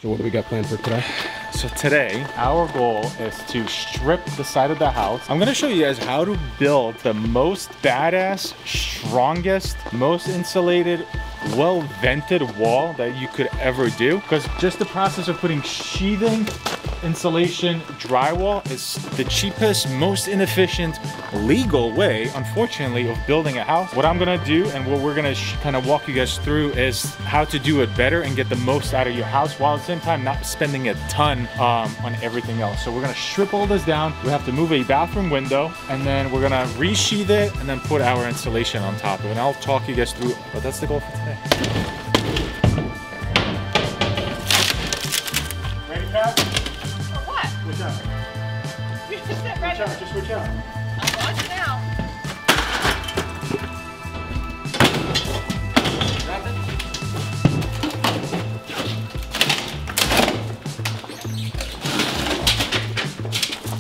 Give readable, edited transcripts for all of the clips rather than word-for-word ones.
So what do we got planned for today? So today, our goal is to strip the side of the house. I'm gonna show you guys how to build the most badass, strongest, most insulated, well-vented wall that you could ever do. Because just the process of putting sheathing, insulation, drywall is the cheapest, most inefficient, legal way, unfortunately, of building a house. What I'm gonna do and what we're gonna kind of walk you guys through is how to do it better and get the most out of your house while at the same time not spending a ton on everything else. So we're gonna strip all this down. We have to move a bathroom window and then we're gonna resheath it and then put our insulation on top of it. And I'll talk you guys through it, but that's the goal for today. Ready, Pat? Switch out. You just sit right Switch out, just switch out. I'm watching now.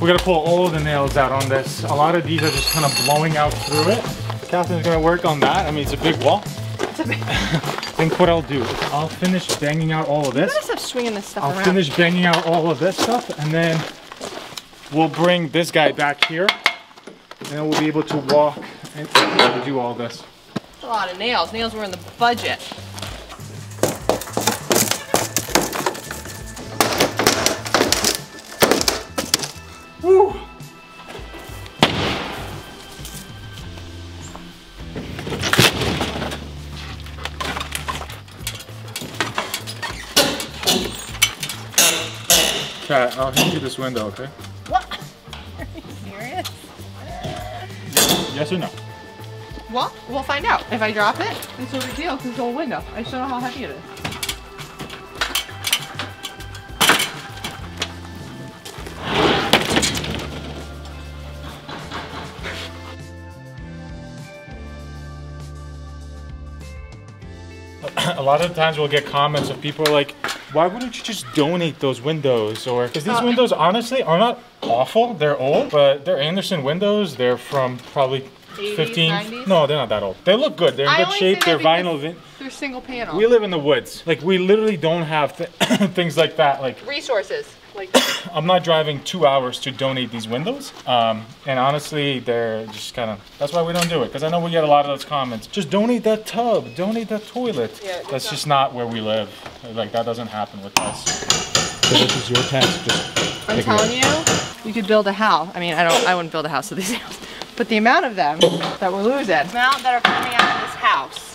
We're gonna pull all of the nails out on this. A lot of these are just kind of blowing out through it. Catherine's gonna work on that. I mean, it's a big wall. It's a big... I think what I'll do is I'll finish banging out all of this. You gotta stop swinging this stuff around. I'll finish banging out all of this stuff, and then we'll bring this guy back here, and then we'll be able to walk and do all this. That's a lot of nails. Nails were in the budget. Woo! Kat, I'll hand you this window, okay? What? Are you serious? Yes or no? Well, we'll find out. If I drop it, it's no big deal because it's a whole window. I just don't know how heavy it is. A lot of times we'll get comments of people like, why wouldn't you just donate those windows? Or because these windows honestly are not awful. They're old, but they're Anderson windows. They're from probably 80s, 15. 90s? No, they're not that old. They look good. They're in good shape. They're vinyl. They're single panel. We live in the woods. Like we literally don't have things like that. Like resources. Like I'm not driving 2 hours to donate these windows. And honestly, they're just kind of, that's why we don't do it. Because I know we get a lot of those comments. Just donate that tub, donate that toilet. Yeah, that's just not where we live. Like that doesn't happen with us. So this is your task, just I'm telling you, you could build a house. I mean, I wouldn't build a house with these nails. But the amount of them that we're losing, the amount that are coming out of this house.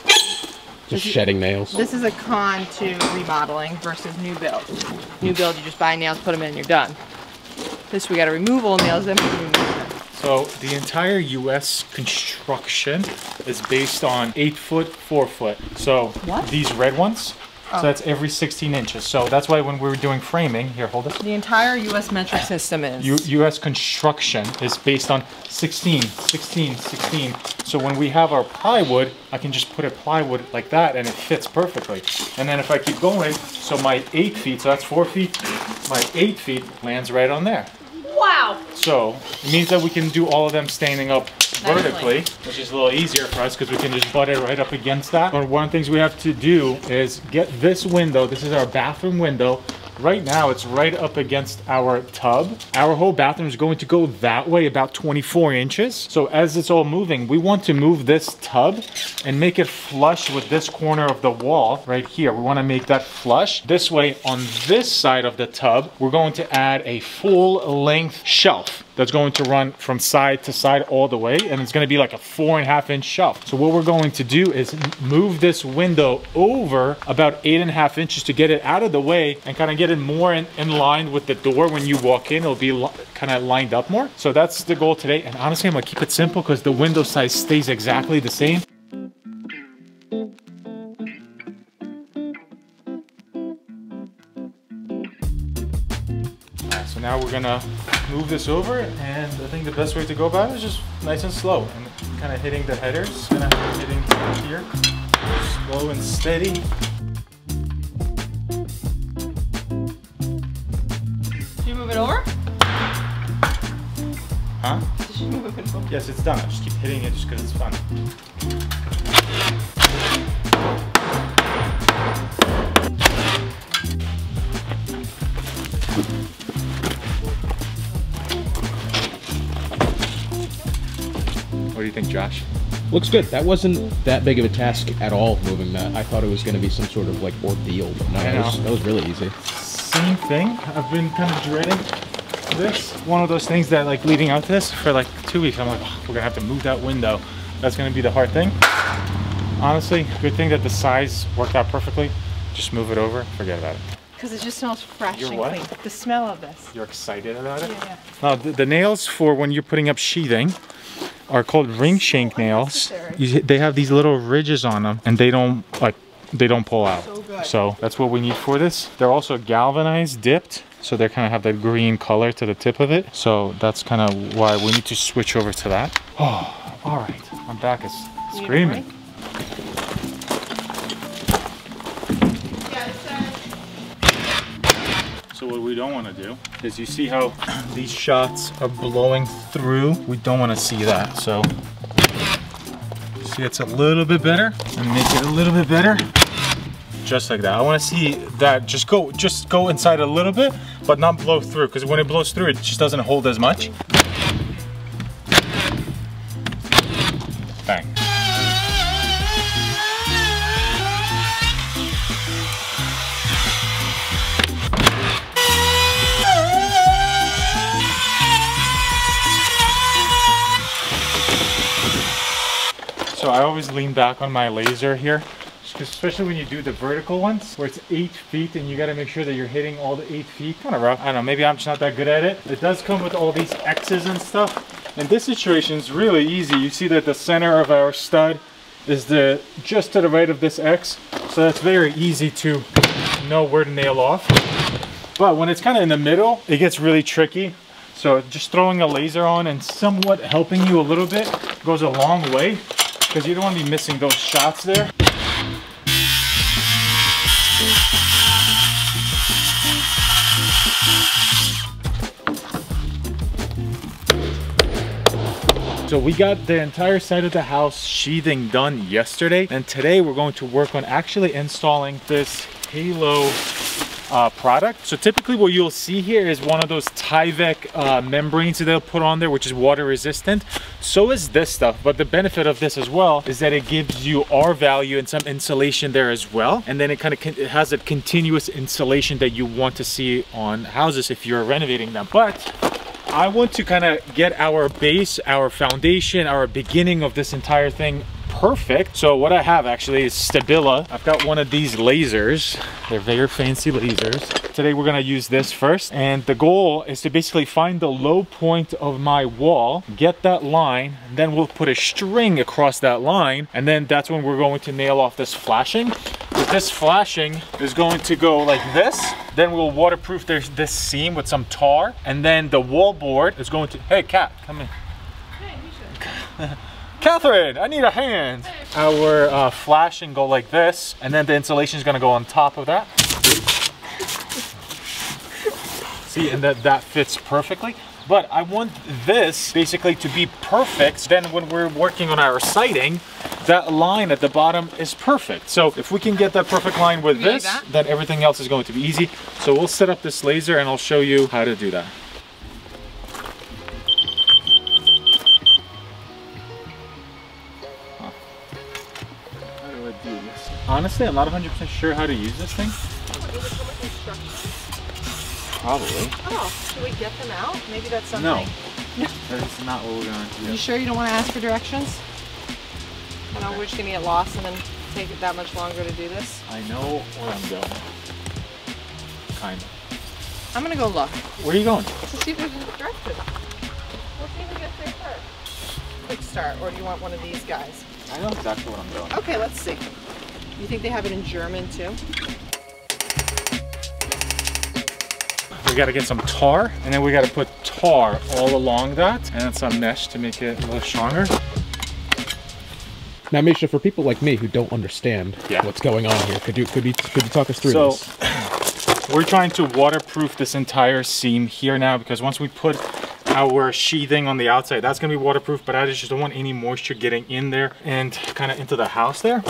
just shedding nails. This is a con to remodeling versus new build. New build, you just buy nails, put them in, and you're done. This, we got to remove all nails, then remove them. So the entire U.S. construction is based on 8-foot, 4-foot. So what? These red ones. So that's every 16 inches. So that's why when we were doing framing, here, hold it. The entire U.S. metric system is... U.S. construction is based on 16, 16, 16. So when we have our plywood, I can just put a plywood like that and it fits perfectly. And then if I keep going, so my 8 feet, so that's 4 feet, my 8 feet lands right on there. Wow! So it means that we can do all of them standing up vertically, which is a little easier for us because we can just butt it right up against that. But one of the things we have to do is get this window. This is our bathroom window. Right now, it's right up against our tub. Our whole bathroom is going to go that way, about 24 inches. So as it's all moving, we want to move this tub and make it flush with this corner of the wall right here. We want to make that flush. This way, on this side of the tub, we're going to add a full-length shelf that's going to run from side to side all the way, and it's going to be like a 4.5-inch shelf. So what we're going to do is move this window over about 8.5 inches to get it out of the way and kind of get it more in line with the door. When you walk in, it'll be kind of lined up more. So that's the goal today, and honestly, I'm gonna keep it simple because the window size stays exactly the same. So now we're gonna move this over, and I think the best way to go about it is just nice and slow and kind of hitting the headers, kind of hitting here, slow and steady. Did you move it over? Huh? Did you move it over? Yes, it's done. I just keep hitting it just because it's fun. do you think, Josh? Looks good. That wasn't that big of a task at all, moving that. I thought it was going to be some sort of like ordeal, but no, that was really easy. Same thing. I've been kind of dreading this. One of those things that, like, leading out to this for like 2 weeks, I'm like, oh, we're gonna have to move that window. That's gonna be the hard thing. Honestly, good thing that the size worked out perfectly. Just move it over, forget about it. Because it just smells fresh You're and what? clean. The smell of this. You're excited about it? Yeah. Now, the nails for when you're putting up sheathing are called ring shank nails. They have these little ridges on them, and they don't pull out. So good. So that's what we need for this. They're also galvanized, dipped, so they kind of have that green color to the tip of it. So that's kind of why we need to switch over to that. Oh, all right. My back is screaming. So what we don't want to do is, you see how these shots are blowing through? We don't want to see that. So see, it's a little bit better, and make it a little bit better. Just like that. I want to see that just go inside a little bit, but not blow through, because when it blows through, it just doesn't hold as much. Bang. So I always lean back on my laser here, especially when you do the vertical ones where it's 8 feet and you got to make sure that you're hitting all the 8 feet. Kind of rough. I don't know, maybe I'm just not that good at it. It does come with all these X's and stuff. And this situation is really easy. You see that the center of our stud is just to the right of this X. So that's very easy to know where to nail off. But when it's kind of in the middle, it gets really tricky. So just throwing a laser on and somewhat helping you a little bit goes a long way, because you don't want to be missing those shots there. So we got the entire side of the house sheathing done yesterday, and today we're going to work on actually installing this Helo product. So typically what you'll see here is one of those Tyvek membranes that they'll put on there, which is water resistant. So is this stuff, but the benefit of this as well is that it gives you R value and some insulation there as well, and then it kind of has a continuous insulation that you want to see on houses if you're renovating them. But I want to kind of get our base, our foundation, our beginning of this entire thing perfect. So what I have actually is Stabila. I've got one of these lasers. They're very fancy lasers. Today we're gonna use this first, and the goal is to basically find the low point of my wall, get that line, and then we'll put a string across that line, and then that's when we're going to nail off this flashing. This flashing is going to go like this. Then we'll waterproof this seam with some tar, and then the wall board is going to, hey Kat, come in. Hey, you should. Catherine, I need a hand. Our flashing go like this, and then the insulation is gonna go on top of that. See, and that fits perfectly. But I want this basically to be perfect. Then when we're working on our siding, that line at the bottom is perfect. So if we can get that perfect line with this, then everything else is going to be easy. So we'll set up this laser and I'll show you how to do that. How do I do this? Honestly, I'm not 100% sure how to use this thing. Probably. Oh, should we get them out? Maybe that's something. No, that is not what we're going to do. You sure you don't want to ask for directions? No, we're just going to get lost and then take it that much longer to do this? I know where I'm going. Kind of. I'm going to go look. Where are you going? To see if there's a direction. We'll see who gets there first. Quick start, or do you want one of these guys? I know exactly what I'm doing. Okay, let's see. You think they have it in German too? We got to get some tar, and then we got to put tar all along that, and some mesh to make it a little stronger. Now, Misha, for people like me who don't understand what's going on here, could you talk us through this? So, we're trying to waterproof this entire seam here now, because once we put our sheathing on the outside, that's going to be waterproof, but I just don't want any moisture getting in there and kind of into the house there.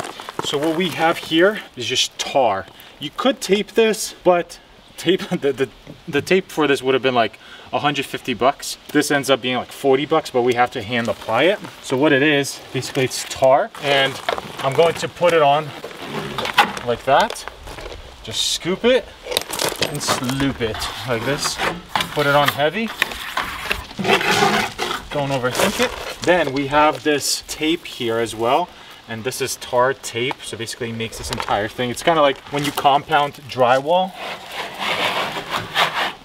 So what we have here is just tar. You could tape this, but tape, the tape for this would have been like 150 bucks. This ends up being like 40 bucks, but we have to hand apply it. So what it is, basically it's tar, and I'm going to put it on like that. Just scoop it and sloop it like this. Put it on heavy. Don't overthink it. Then we have this tape here as well. And this is tar tape, so basically it makes this entire thing. It's kind of like when you compound drywall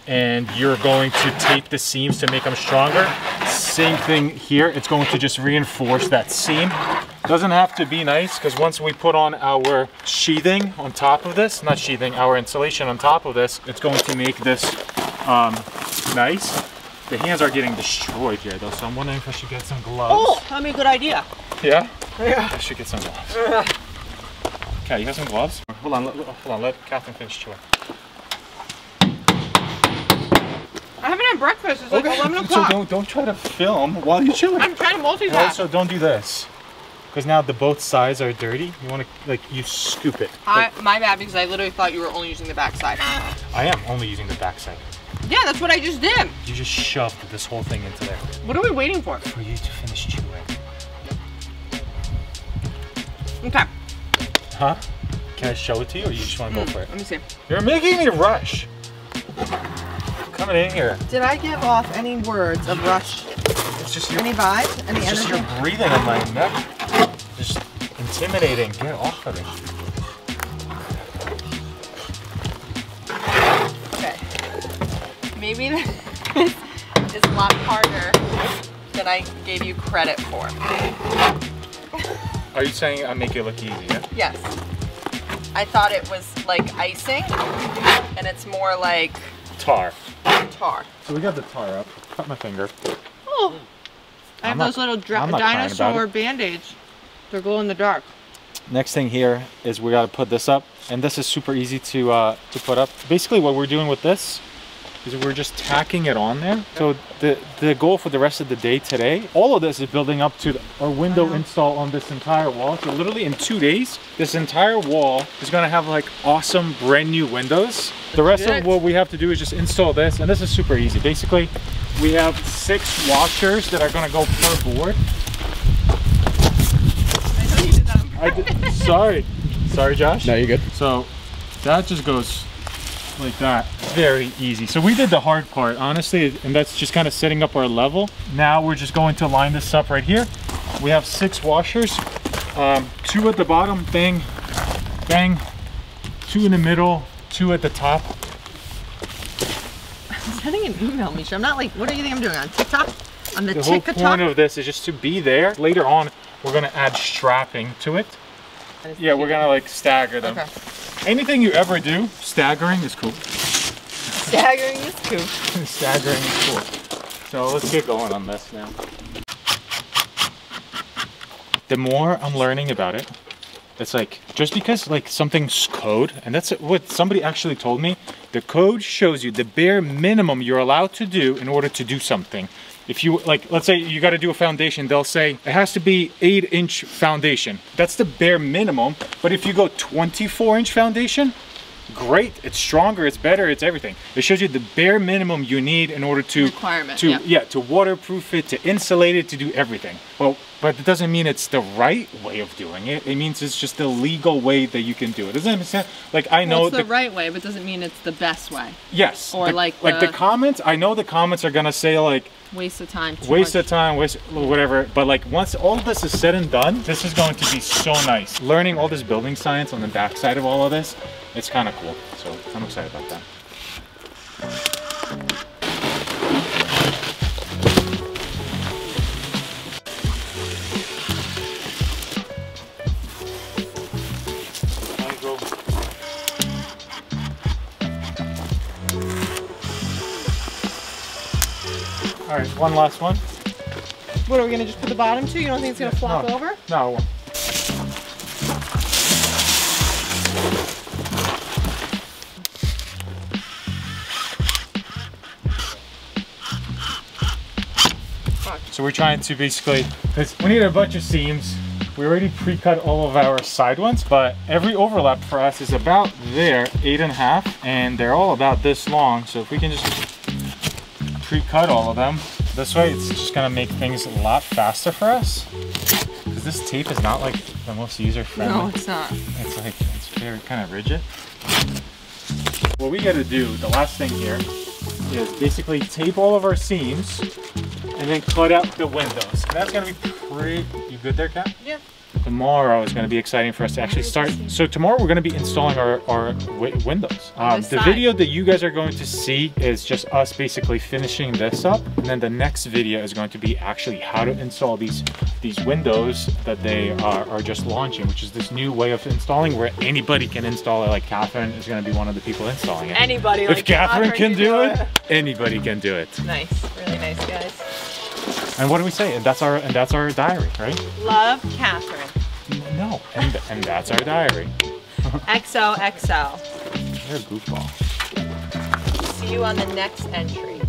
and you're going to tape the seams to make them stronger. Same thing here, it's going to just reinforce that seam. Doesn't have to be nice, because once we put on our sheathing on top of this, not sheathing, our insulation on top of this, it's going to make this nice. The hands are getting destroyed here though, so I'm wondering if I should get some gloves. Oh, that'd be a good idea. Yeah? Yeah. I should get some gloves. Okay, you have some gloves? Hold on, let Catherine finish chewing. I haven't had breakfast, it's like 11 o'clock. So don't try to film while you're chewing. I'm trying to multitask. And also, don't do this. Because now both sides are dirty. You want to, like, you scoop it. My bad, because I literally thought you were only using the back side. I am only using the back side. Yeah, that's what I just did. You just shoved this whole thing into there. What are we waiting for? For you to finish chewing. Okay. Huh? Can I show it to you, or you just want to go for it? Let me see. You're making me rush. Coming in here. Did I give off any words of rush? It's just your, any vibes? Any it's energy? just your breathing on my neck. Just intimidating. Get off of it. Okay. Maybe this is a lot harder than I gave you credit for. Are you saying I make it look easy, yeah? Yes. I thought it was like icing, and it's more like tar. tar. So we got the tar up. Cut my finger. Oh, I have those little dinosaur band-aids. They're glow in the dark. Next thing here is we got to put this up, and this is super easy to put up. Basically, what we're doing with this is we're just tacking it on there. So the goal for the rest of the day today, all of this is building up to our window install on this entire wall. So literally in 2 days, this entire wall is going to have like awesome brand new windows. The rest of what we have to do is just install this, and this is super easy. Basically, we have 6 washers that are going to go per board. I know you did that on purpose. Sorry, Josh. No, you're good. So that just goes like that. Very easy. So we did the hard part, honestly, and that's just kind of setting up our level. Now we're just going to line this up right here. We have 6 washers, 2 at the bottom, bang, bang, 2 in the middle, 2 at the top. I'm sending an email, Misha. I'm not like, what do you think I'm doing on TikTok? On the whole TikTok? point of this is just to be there. Later on, we're gonna add strapping to it. Yeah, we're gonna like stagger them. Okay. Anything you ever do, staggering is cool. Staggering is cool. Staggering is cool. So let's get going on this now. The more I'm learning about it, it's like, just because like something's code, and that's what somebody actually told me, the code shows you the bare minimum you're allowed to do in order to do something. If you, like, let's say you got to do a foundation, they'll say it has to be 8-inch foundation. That's the bare minimum. But if you go 24-inch foundation, great, it's stronger, it's better, it's everything. It shows you the bare minimum you need in order to to waterproof it, to insulate it, to do everything. Well, but it doesn't mean it's the right way of doing it. It means it's just the legal way that you can do it. Does that make sense? Like, I know it's the right way, but doesn't mean it's the best way. Yes. Or like the comments, I know the comments are gonna say like waste of time, waste whatever, but like once all of this is said and done, this is going to be so nice. Learning all this building science on the backside of all of this, it's kind of cool. So I'm excited about that. All right, one last one. What, are we gonna just put the bottom to? You don't think it's gonna flop over? No. So we're trying to basically, because we need a bunch of seams. We already pre-cut all of our side ones, but every overlap for us is about there, 8.5, and they're all about this long. So if we can just pre-cut all of them, this way it's just gonna make things a lot faster for us. Because this tape is not like the most user-friendly. No, it's not. It's very kind of rigid. What we gotta do, the last thing here, is basically tape all of our seams and then cut out the windows. And that's gonna be pretty, you good there, Kat? Yeah. Tomorrow is going to be exciting for us to actually start. So tomorrow we're going to be installing our windows. The video that you guys are going to see is just us basically finishing this up, and then the next video is going to be actually how to install these windows that they are just launching, which is this new way of installing where anybody can install it. Like Catherine is going to be one of the people installing it. Anybody. If Catherine can do it, anybody can do it. Nice, really nice, guys. And what do we say? And that's our diary, right? Love, Catherine. No, and that's our diary. XOXO. You're a goofball. See you on the next entry.